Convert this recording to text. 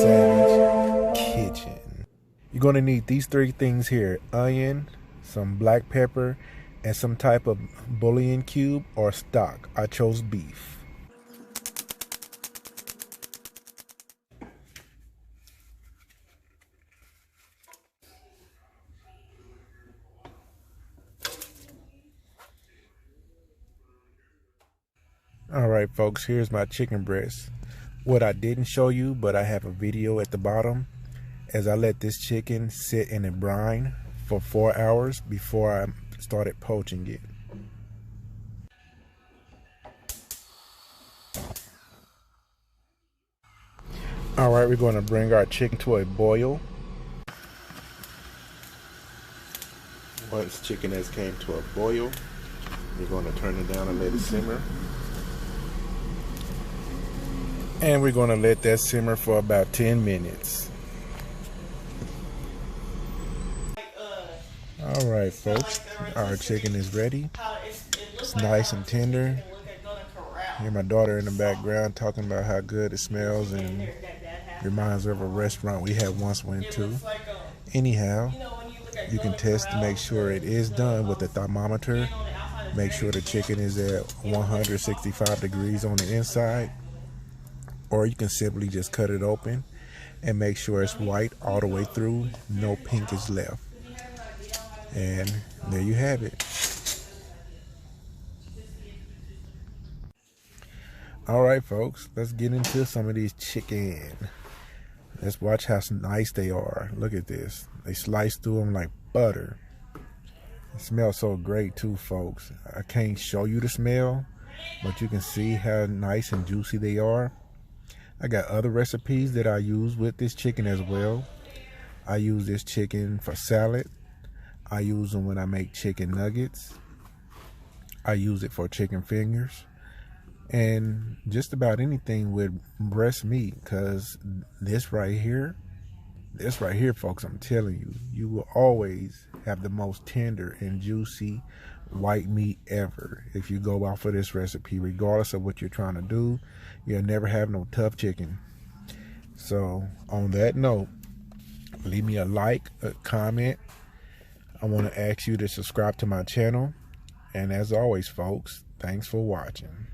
Savage Kitchen. You're going to need these three things here: onion, some black pepper, and some type of bouillon cube or stock. I chose beef. Alright folks, here's my chicken breast. What I didn't show you, but I have a video at the bottom, as I let this chicken sit in a brine for 4 hours before I started poaching it. Alright, we're going to bring our chicken to a boil. Once chicken has came to a boil, we're going to turn it down and let it simmer. And we're going to let that simmer for about 10 minutes. Alright folks, our chicken is ready. It's nice and tender. Hear my daughter in the background talking about how good it smells and reminds her of a restaurant we had once went to. Anyhow, you can test to make sure it is done with the thermometer. Make sure the chicken is at 165 degrees on the inside. Or you can simply just cut it open and make sure it's white all the way through, no pink is left. And there you have it. Alright folks, let's get into some of these chicken. Let's watch how nice they are. Look at this. They slice through them like butter. It smells so great too, folks. I can't show you the smell, but you can see how nice and juicy they are. I got other recipes that I use with this chicken as well. I use this chicken for salad. I use them when I make chicken nuggets. I use it for chicken fingers. And just about anything with breast meat, because this right here, folks, I'm telling you, you will always have the most tender and juicy white meat ever if you go off of this recipe. Regardless of what you're trying to do, you'll never have no tough chicken. So on that note, leave me a like, a comment. I want to ask you to subscribe to my channel, and as always folks, thanks for watching.